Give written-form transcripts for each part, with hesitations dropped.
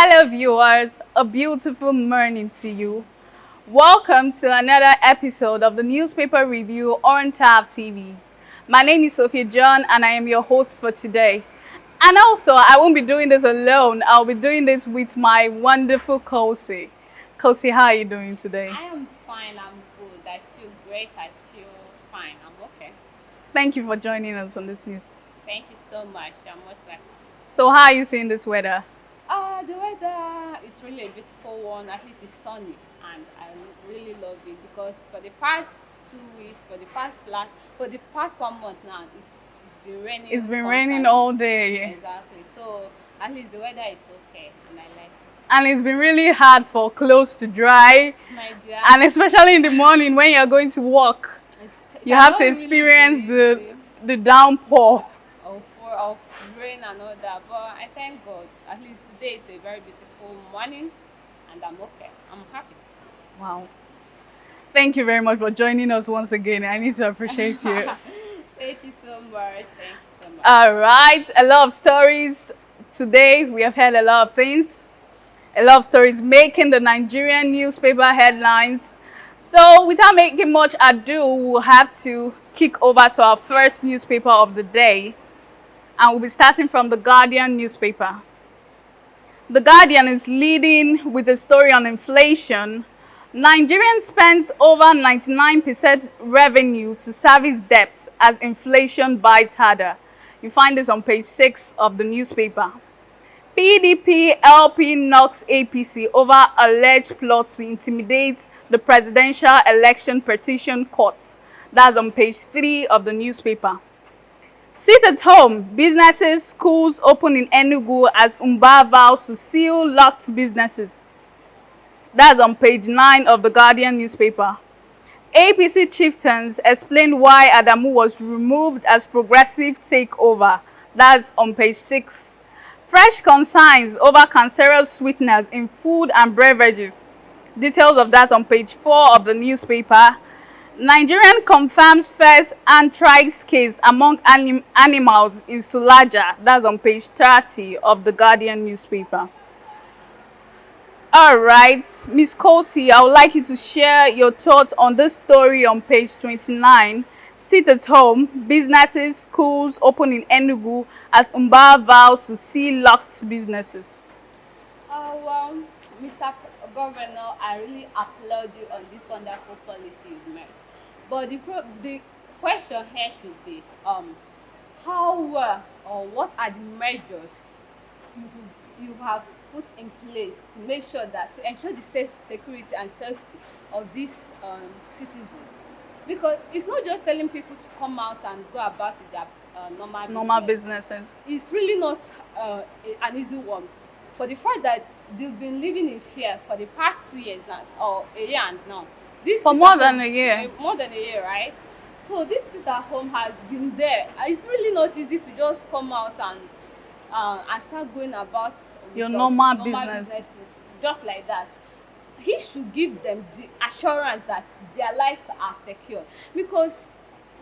Hello viewers, a beautiful morning to you. Welcome to another episode of the newspaper review on Tab TV. My name is Sophia John and I am your host for today. And also, I won't be doing this alone. I'll be doing this with my wonderful Kosi. Kosi, how are you doing today? I am fine, I'm good. I feel great, I feel fine, I'm okay. Thank you for joining us on this news. Thank you so much. You're most welcome. So how are you seeing this weather? The weather is really a beautiful one. At least it's sunny, and I really love it because for the past 2 weeks, for the past 1 month now, it's been raining. It's been raining all day. Exactly. So at least the weather is okay, and I like it. And it's been really hard for clothes to dry. My dear. And especially in the morning when you're going to work, you have to experience the downpour. Of rain and all that, but I thank God. At least today is a very beautiful morning, and I'm okay. I'm happy. Wow. Thank you very much for joining us once again. I need to appreciate you. Thank you so much. Thank you so much. All right, a lot of stories today. We have heard a lot of things. A lot of stories making the Nigerian newspaper headlines. So without making much ado, we'll have to kick over to our first newspaper of the day. And we'll be starting from the Guardian newspaper. The Guardian is leading with a story on inflation. Nigerian spends over 99% revenue to service debts as inflation bites harder. You find this on page 6 of the newspaper. PDP LP knocks APC over alleged plot to intimidate the presidential election petition courts. That's on page 3 of the newspaper. Sit at home, businesses, schools open in Enugu as Umba vows to seal locked businesses. That's on page 9 of the Guardian newspaper. APC chieftains explain why Adamu was removed as progressive takeover. That's on page 6. Fresh concerns over cancerous sweeteners in food and beverages. Details of that on page 4 of the newspaper. Nigerian confirms first anthrax case among animals in Sulaja. That's on page 30 of the Guardian newspaper. All right, Ms. Kosi, I would like you to share your thoughts on this story on page 29. Sit at home, businesses, schools open in Enugu as Umba vows to seal locked businesses. Well, Mr. Governor, I really applaud you on this wonderful policy you've made. But the question here should be, how or what are the measures you have put in place to make sure that to ensure the security and safety of these citizens? Because it's not just telling people to come out and go about with their normal businesses. It's really not an easy one. For the fact that they've been living in fear for the past 2 years now, or a year and now. For more than a year. More than a year, right? So this sit at home has been there. It's really not easy to just come out and start going about your normal businesses just like that. He should give them the assurance that their lives are secure, because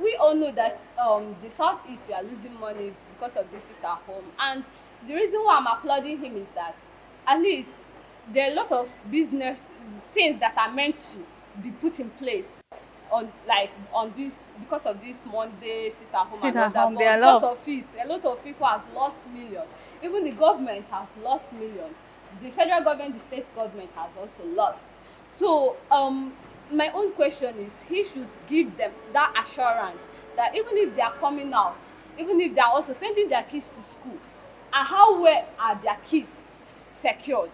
we all know that the Southeast, you are losing money because of this sit at home. And the reason why I'm applauding him is that at least there are a lot of business things that are meant to be put in place on this because of this Monday sit at home and all that. But because of it, a lot of people have lost millions. Even the government has lost millions. The federal government, the state government has also lost. So my own question is, he should give them that assurance that even if they are coming out, even if they are also sending their kids to school, and how well are their kids secured?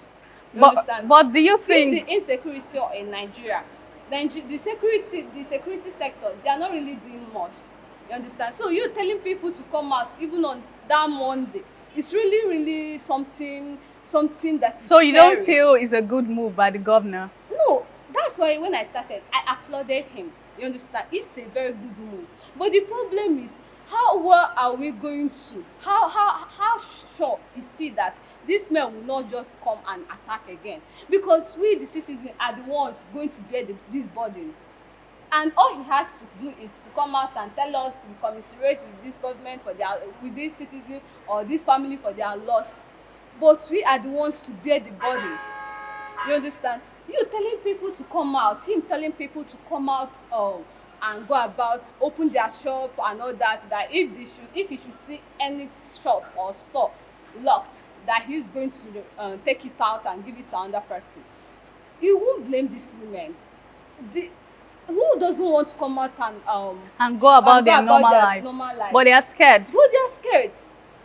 But do you think the insecurity in Nigeria, the security sector, they are not really doing much. You understand? So you telling people to come out even on that Monday, it's really something that is so you scary. don't feel it's a good move by the governor? No, that's why when I started, I applauded him. You understand? It's a very good move. But the problem is, how well are we going to? How sure is he that this man will not just come and attack again? Because we, the citizens, are the ones going to bear this burden. And all he has to do is to come out and tell us we commiserate with this government with this citizen or this family for their loss. but we are the ones to bear the burden. You understand? You telling people to come out, him telling people to come out and go about, open their shop and all that, that if he should see any shop or store locked, that he's going to take it out and give it to another person. You won't blame these women. Who doesn't want to come out and go about their normal life? But they are scared. But they are scared.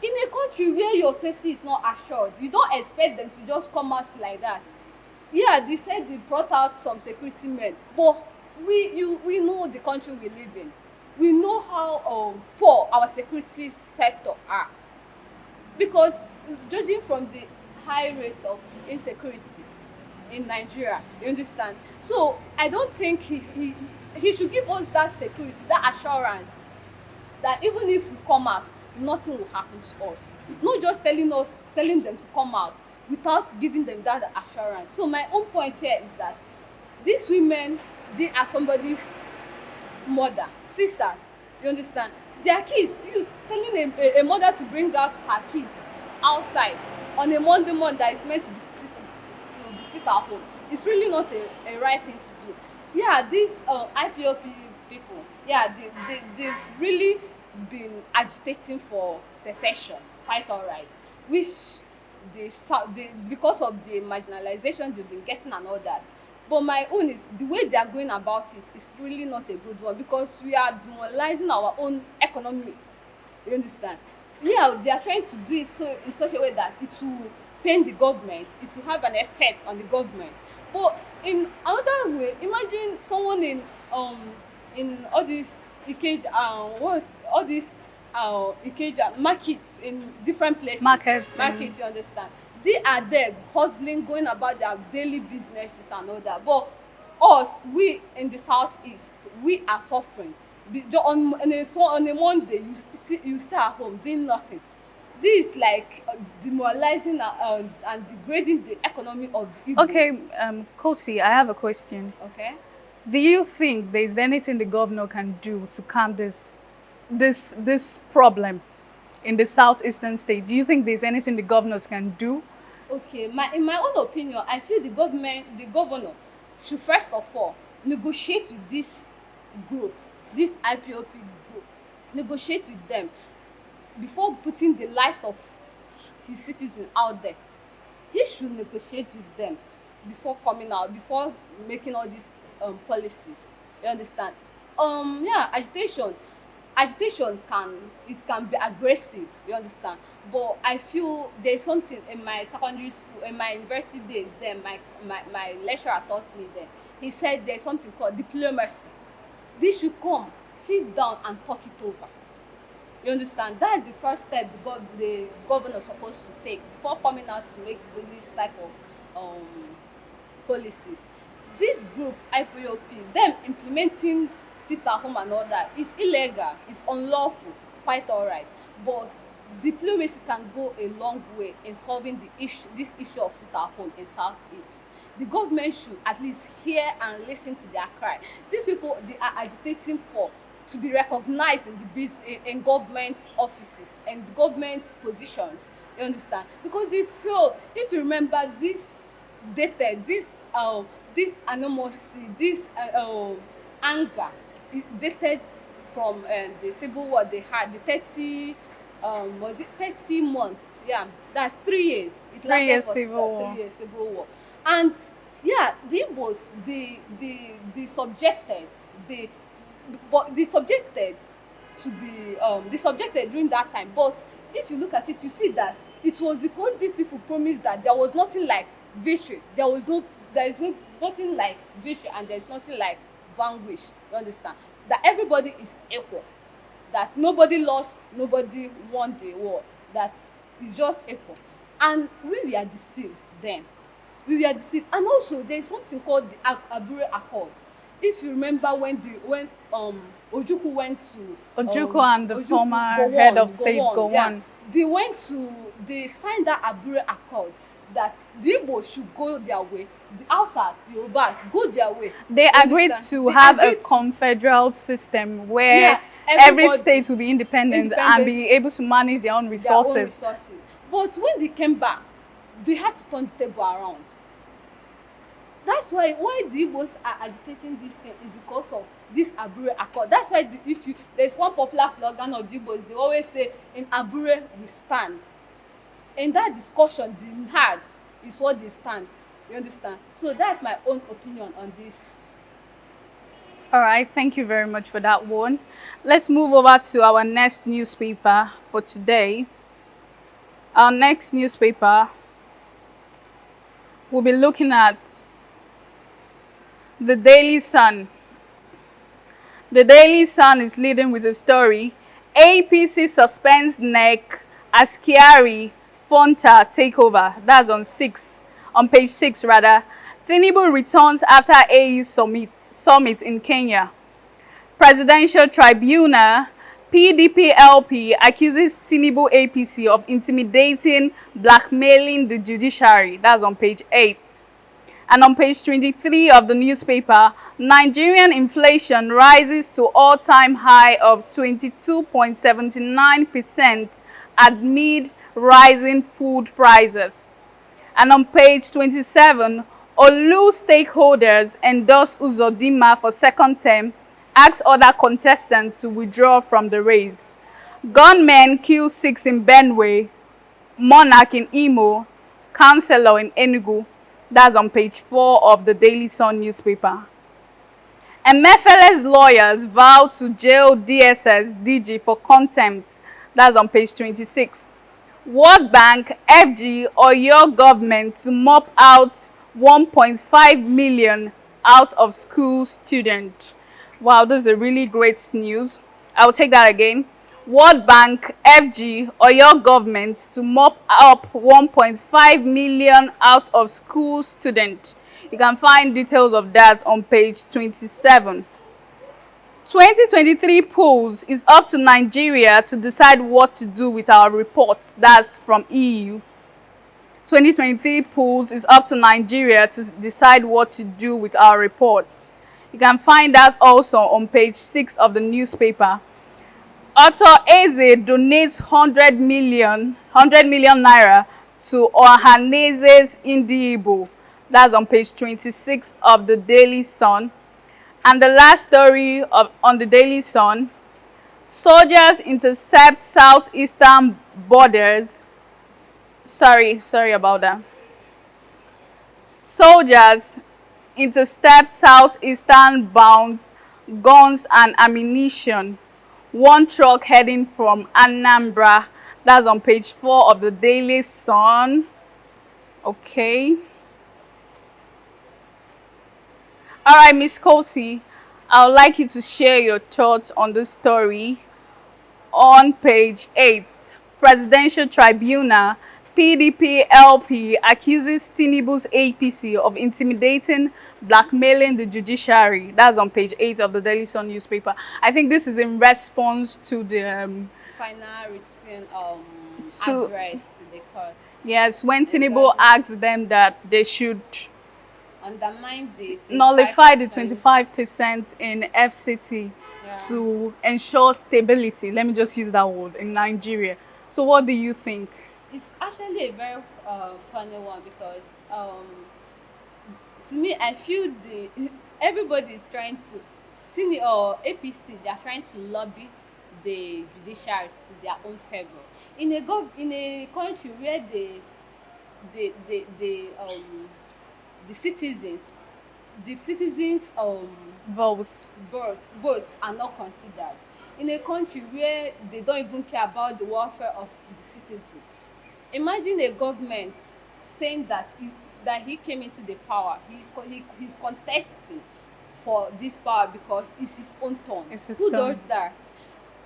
In a country where your safety is not assured, you don't expect them to just come out like that. Yeah, they said they brought out some security men, but we know the country we live in. We know how poor our security sector are, because judging from the high rate of insecurity in Nigeria, you understand? So I don't think he should give us that security, that assurance, that even if we come out, nothing will happen to us. Not just telling them to come out without giving them that assurance. So my own point here is that these women, they are somebody's mother, sisters, you understand? Their kids, you telling a mother to bring out her kids outside on a Monday morning that is meant to be sit at home, it's really not a right thing to do. Yeah, these IPOP people, yeah, they've really been agitating for secession, quite all right, which because of the marginalization they've been getting and all that. But my own is the way they are going about it is really not a good one, because we are demoralizing our own economy. You understand? Yeah, they are trying to do it in such a way that it will pain the government, it will have an effect on the government. But in another way, imagine someone in all these Ikeja markets in different places. Markets, you understand? They are there hustling, going about their daily businesses and all that. But us, we in the southeast, we are suffering. On a Monday, you stay at home doing nothing. This is like demoralizing and degrading the economy of the Igbos. Okay, Kosi, I have a question. Okay. Do you think there's anything the governor can do to calm this problem in the southeastern state? Do you think there's anything the governors can do? Okay, in my own opinion, I feel the governor should first of all negotiate with this group, this IPOP group, negotiate with them before putting the lives of his citizens out there. He should negotiate with them before coming out, before making all these policies. You understand? Yeah, agitation can be aggressive, you understand? But I feel there's something in my secondary school, in my university days, then my lecturer taught me then. He said there's something called diplomacy. They should come, sit down and talk it over. You understand? That is the first step the governor is supposed to take before coming out to make this type of policies. This group, IPOP, them implementing sit at home and all that, is illegal, it's unlawful, quite all right. But diplomacy can go a long way in solving this issue of sit at home in Southeast. The government should at least hear and listen to their cry. These people, they are agitating to be recognized in government offices and government positions. You understand? Because they feel, if you remember, this animosity, this anger, it dated from the civil war they had, the 30 months, yeah, that's 3 years. It lasted for 3 years civil war. And yeah, the Igbos, they subjected during that time. But if you look at it, you see that it was because these people promised that there was nothing like victory. There is nothing like victory, and there is nothing like vanquish. You understand? That everybody is equal. That nobody lost, nobody won the war. That is just equal. And we were deceived then. We were deceived. And also there is something called the Abure Accord. If you remember when Ojukwu went to Ojukwu and the former head of state Gowon, they signed that Abure Accord that the Igbo should go their way, the Hausas, Yorubas go their way. They agreed to have a confederal system where every state will be independent and be able to manage their own resources. But when they came back, they had to turn the table around. That's why the Igbos are agitating this thing is because of this Abure Accord. That's why there's one popular slogan of the Igbos, they always say, in Abure we stand. In that discussion they had is what they stand. You understand? So that's my own opinion on this. All right, thank you very much for that one. Let's move over to our next newspaper for today. Our next newspaper, we'll be looking at the Daily Sun. The Daily Sun is leading with a story. APC suspends NEC as Kyari Fonta takeover. That's on page 6 rather. Tinubu returns after AU summit in Kenya. Presidential Tribunal, PDP LP accuses Tinubu APC of intimidating, blackmailing the judiciary. That's on page 8. And on page 23 of the newspaper, Nigerian inflation rises to all-time high of 22.79% amid rising food prices. And on page 27, Olu stakeholders endorse Uzodinma for second term, asks other contestants to withdraw from the race. Gunmen kill 6 in Benue, monarch in Imo, councillor in Enugu. That's on page 4 of the Daily Sun newspaper. Emefiele's lawyers vow to jail DSS DG for contempt. That's on page 26. World Bank, FG, or your government to mop out 1.5 million out of school students. Wow, this is a really great news. I will take that again. World Bank, FG, or your government to mop up 1.5 million out of school students. You can find details of that on page 27. 2023 polls is up to Nigeria to decide what to do with our reports. That's from EU. 2023 polls is up to Nigeria to decide what to do with our reports. You can find that also on page 6 of the newspaper. Author Eze donates 100 million naira to Ohanese's Indibo. That's on page 26 of the Daily Sun. And the last story on the Daily Sun, soldiers intercept southeastern borders. Sorry about that. Soldiers intercept southeastern bound guns and ammunition. One truck heading from Anambra. That's on page 4 of the Daily Sun. Okay. All right, Miss Kosi, I would like you to share your thoughts on this story. On page 8, Presidential Tribunal, PDP LP accuses Tinubu's APC of intimidating, blackmailing the judiciary. That's on page 8 of the Daily Sun newspaper. I think this is in response to the final written address to the court. Yes, when Tinubu asked them that they should undermine the nullify the 25% in FCT to ensure stability. Let me just use that word in Nigeria. So what do you think? It's actually a very funny one because to me, I feel everybody is trying to APC. They are trying to lobby the judiciary to their own favor. In a country where the citizens votes are not considered. In a country where they don't even care about the welfare of the citizens. Imagine a government saying that he came into the power. He's contesting for this power because it's his own turn. Who does that?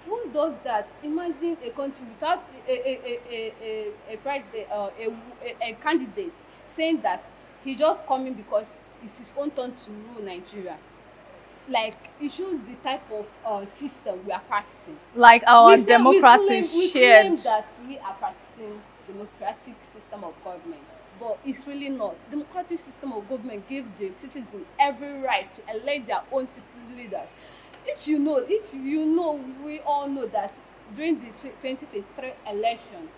Who does that? Imagine a country without a candidate saying that he's just coming because it's his own turn to rule Nigeria. Like, it shows the type of system we are practicing. Like our democracy we shared. claim that we are practicing democratic system of government, but it's really not. Democratic system of government gives the citizens every right to elect their own leaders. We all know that during the 2023 election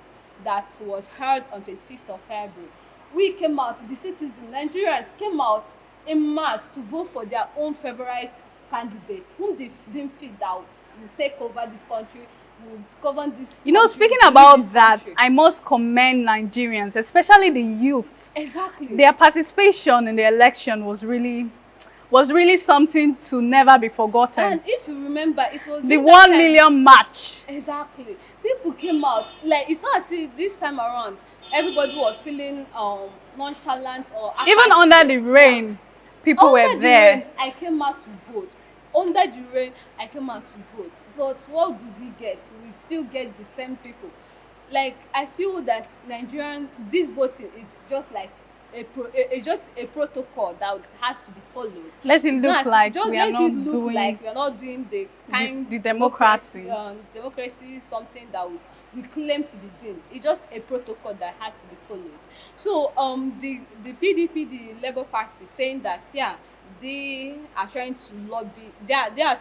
that was held on 25th of February, we came out, the citizens, Nigerians came out in mass to vote for their own favorite candidate, whom they didn't feel that will take over this country, will govern this You know, country, speaking will lead about this that, country. I must commend Nigerians, especially the youth. Exactly. Their participation in the election was really something to never be forgotten. And if you remember, it was The during that 1 time- million march. Exactly. People came out, like, it's not as if this time around everybody was feeling nonchalant or Even apathy. under the rain, people Under were the there. rain, I came out to vote. Under the rain, I came out to vote. But what did we get? We still get the same people. Like, I feel that this voting is just like just a protocol that has to be followed. Let it It's look not- like just we are let not it look doing like we are not doing the kind the democracy. democracy is something that we claim to be doing. It's just a protocol that has to be followed. So the PDP, the Labour Party, saying that they are trying to lobby. They are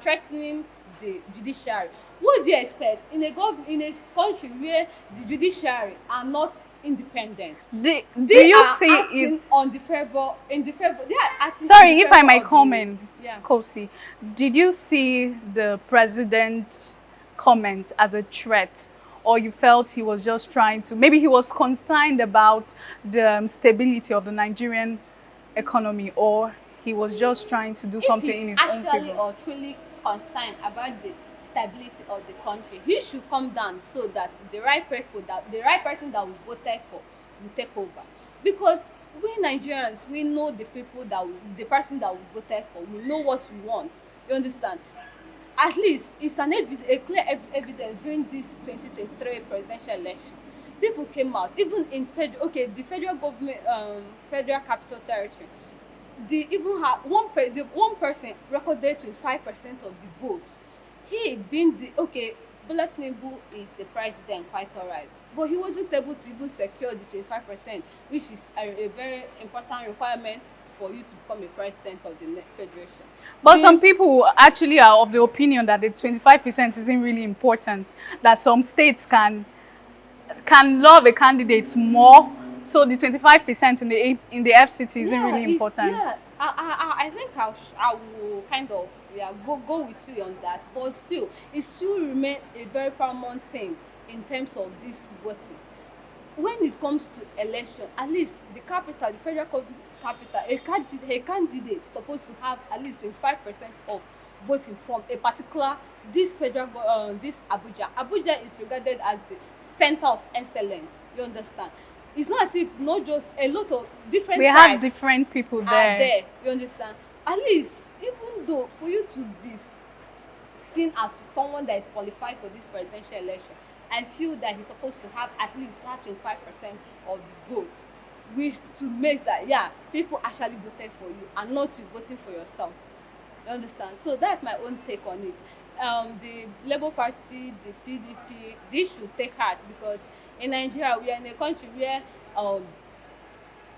threatening the judiciary. What do you expect in a country where the judiciary are not independent? Do They you are see acting it? in the favor. They are acting. Sorry, in the if I favor may of the- comment, Yeah. Kosi, did you see the president's comment as a threat? Or you felt he was just trying to, maybe he was concerned about the stability of the Nigerian economy, or he was just trying to do something in his own Actually favor? or truly concerned about the stability of the country, he should come down so that the right person that we voted for will take over. Because we Nigerians, we know the person that we voted for, we know what we want. You understand? At least it's a clear evidence during this 2023 presidential election. People came out, even in the federal government, federal capital territory. They even had one person recorded 25% of the votes. He being Bola Tinubu is the president, quite alright, but he wasn't able to even secure the 25%, which is a very important requirement for you to become a president of the federation. But some people actually are of the opinion that the 25% isn't really important, that some states can love a candidate more, so the 25% in the FCT isn't really important. I think I will kind of go with you on that, but still, it still remains a very paramount thing in terms of this voting. When it comes to election, at least the federal capital, a candidate supposed to have at least 25% of voting from a particular this Abuja. Abuja is regarded as the center of excellence. You understand? It's not as if not just a lot of different We tribes have different people are there. there. You understand? At least, even though for you to be seen as someone that is qualified for this presidential election, I feel that he's supposed to have at least 25% of the votes, which to make that people actually voted for you and not you voting for yourself. You understand? So that's my own take on it. The Labour Party, the PDP, they should take heart, because in Nigeria we are in a country where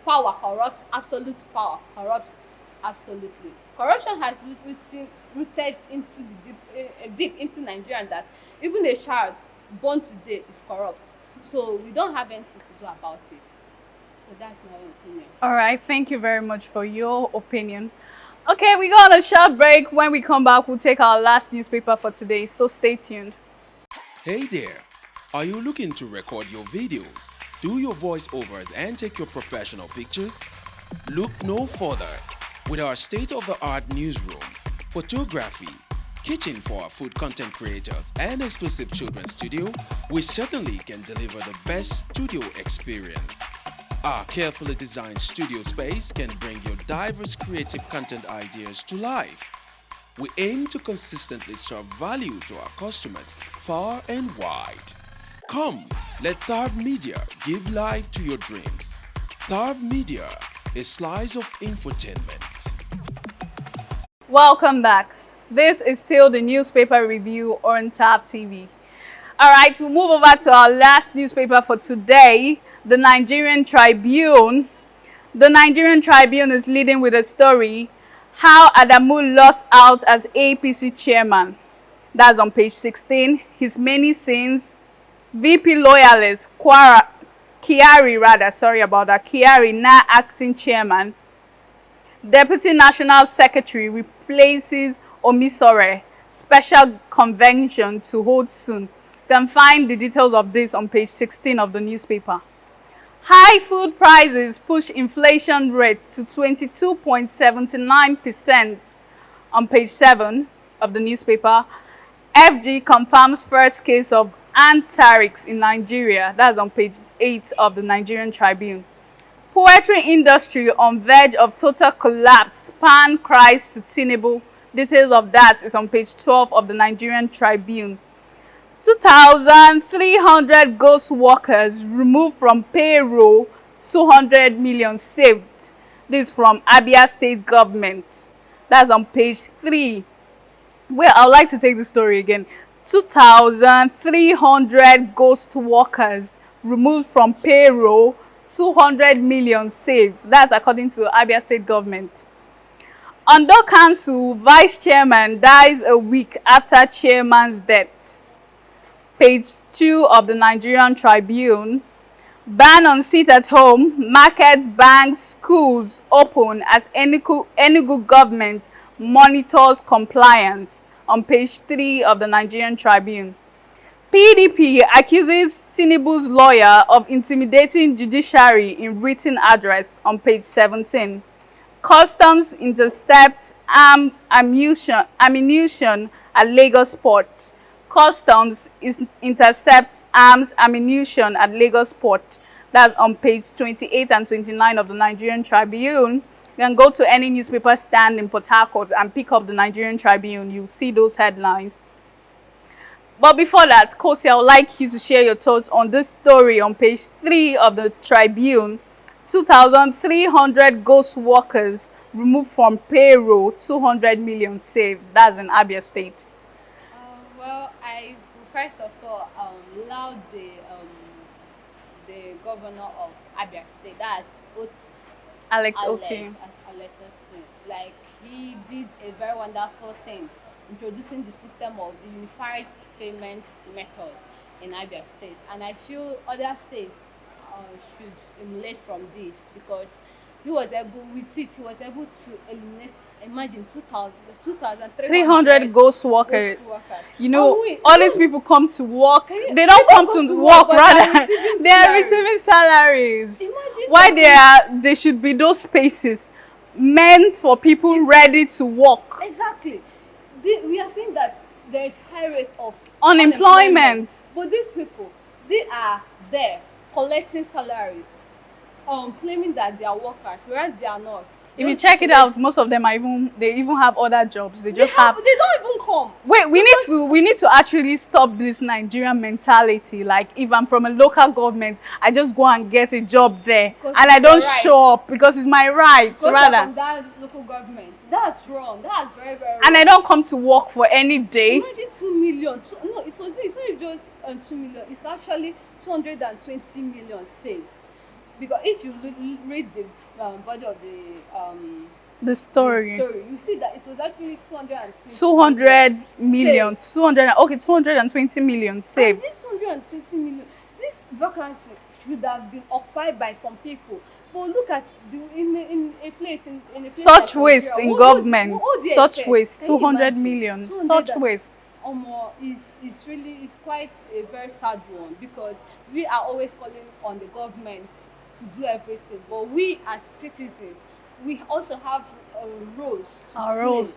power corrupts, absolute power corrupts absolutely. Corruption has rooted into deep into Nigeria, that even a child born today is corrupt. So we don't have anything to do about it. So that's my own opinion. All right, thank you very much for your opinion. Okay, we go on a short break. When we come back, we'll take our last newspaper for today, so stay tuned. Hey there! Are you looking to record your videos, do your voiceovers, and take your professional pictures? Look no further. With our state-of-the-art newsroom, photography, kitchen for our food content creators, and exclusive children's studio, we certainly can deliver the best studio experience. Our carefully designed studio space can bring your diverse creative content ideas to life. We aim to consistently serve value to our customers far and wide. Come, let Tharv Media give life to your dreams. Tharv Media, a slice of infotainment. Welcome back. This is still the newspaper review on TAV TV. All right, we'll move over to our last newspaper for today, the Nigerian Tribune. The Nigerian Tribune is leading with a story, how Adamu lost out as APC chairman. That's on page 16. His many sins. VP loyalist Kiari rather, sorry about that. Kiari, now acting chairman. Deputy National Secretary replaces Omisore. Special convention to hold soon. You can find the details of this on page 16 of the newspaper. High food prices push inflation rate to 22.79% on page 7 of the newspaper. FG confirms first case of anthrax in Nigeria. That's on page 8 of the Nigerian Tribune. Poetry industry on verge of total collapse. Pan cries to Tinubu. Details of that is on page 12 of the Nigerian Tribune. 2,300 ghost workers removed from payroll, 200 million saved. This is from Abia State government. That's on page 3. Well, I would like to take the story again. 2,300 ghost workers removed from payroll, 200 million saved. That's according to Abia State government. Ondo Council vice chairman dies a week after chairman's death. Page 2 of the Nigerian Tribune. Ban on sit at home, markets, banks, schools open as Enugu government monitors compliance. On page 3 of the Nigerian Tribune. PDP accuses Tinubu's lawyer of intimidating Judiciary in written address. On page 17. Customs intercepts ammunition at Lagos port. Customs intercepts arms ammunition at Lagos port. That's on page 28 and 29 of the Nigerian Tribune. You can go to any newspaper stand in Port Harcourt and pick up the Nigerian Tribune. You'll see those headlines. But before that, Kosi, I would like you to share your thoughts on this story on page 3 of the Tribune. 2,300 ghost workers removed from payroll, 200 million saved. That's in Abia State. Well, I will first of all allow the governor of Abia State, that's Alex Oti. Like, he did a very wonderful thing, introducing the system of the unified payments method in Abia State, and I feel other states should emulate from this, because he was able to eliminate, imagine 2,300 ghost workers. You know, wait, all these people come to work. They don't come to work, rather they are receiving salaries. Why they should be those spaces meant for people ready to work. Exactly. We are seeing that there is high rate of unemployment. But these people, they are there collecting salaries, claiming that they are workers, whereas they are not. If you check it out, most of them are they even have other jobs. They don't even come. Wait, we need to actually stop this Nigerian mentality. Like, if I'm from a local government, I just go and get a job there, and I don't show up because it's my right. Rather, from that local government, that's wrong. That's very, very wrong. And I don't come to work for any day. Imagine 2 million. No, it's not just 2 million. It's actually 220 million saved. Because if you read the body of the story, you see that it was actually 200 million, 220 million saved. And this 220 million, this vacancy should have been occupied by some people. But look at in a place such like waste Nigeria. In government, such waste, 200 million, such waste. It's quite a very sad one, because we are always calling on the government to do everything, but we as citizens, we also have roles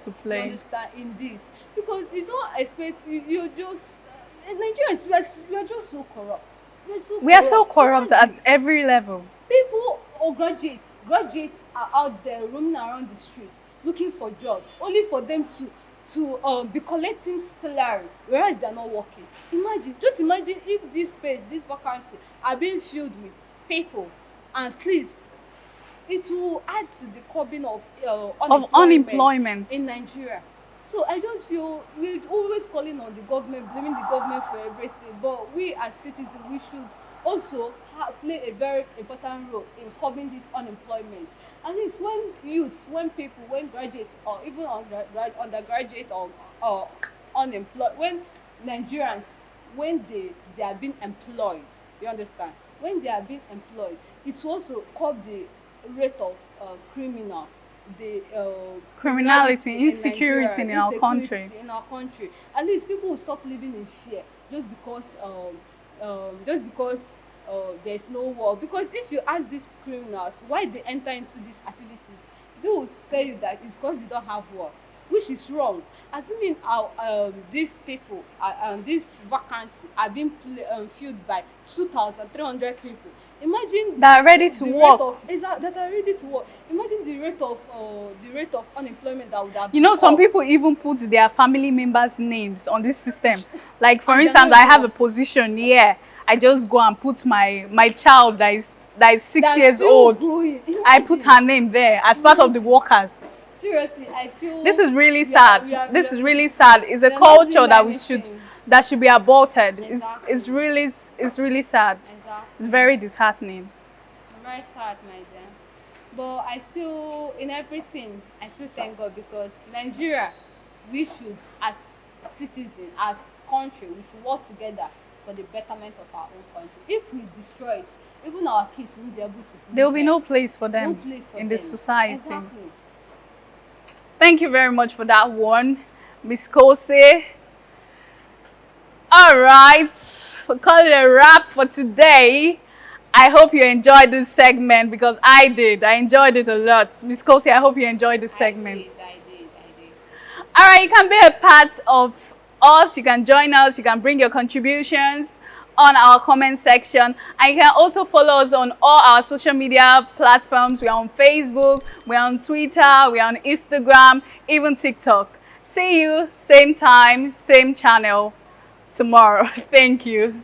to play. You understand, in this, because you don't expect you're just Nigerians. We are just so corrupt. We are so corrupt at every level. People or graduates are out there roaming around the street looking for jobs, only for them to be collecting salary, whereas they are not working. Imagine if this vacancy are being filled with people, and at least it will add to the curbing of unemployment in Nigeria. So I just feel we're always calling on the government, blaming the government for everything, but we as citizens, we should also play a very important role in curbing this unemployment. At least when graduates, or even undergraduates or unemployed, when Nigerians, when they are being employed, You understand? When they are being employed, it will also curb the rate of criminal, the Criminality, in insecurity Nigeria, in our country. insecurity in our country. At least people will stop living in fear just because there is no war. Because if you ask these criminals why they enter into these activities, they will tell you that it's because they don't have work, which is wrong. Assuming our these people this vacancy are being filled by 2,300 people, imagine That are ready to the work. rate of that are ready to work. Imagine the rate of unemployment that would have You know, been some up. people even put their family members' names on this system. Like, for And they're instance, not I even have a working. position here. I just go and put my child that is 6 That's years still old. growing. I put Imagine. her name there as part of the workers. Seriously, I feel This is really we are- sad. we are- we This are- is really sad. It's a we are not culture doing that anything. that should be aborted. Exactly. It's really sad. Exactly. It's very disheartening. I'm very sad, my dear. But I still, in everything, I still thank God, because Nigeria, we should, as citizens, as country, we should work together for the betterment of our own country. If we destroy it, even our kids won't be able to live There will be there. no place for No them place for in them. this society. Exactly. Thank you very much for that one, Miss Kose. All right, we'll call it a wrap for today. I hope you enjoyed this segment because I did. I enjoyed it a lot. Miss Kose, I hope you enjoyed this segment. I did. All right, you can be a part of us. You can join us. You can bring your contributions on our comment section. And you can also follow us on all our social media platforms. We're on Facebook, we're on Twitter, we're on Instagram, even TikTok. See you same time, same channel tomorrow. Thank you.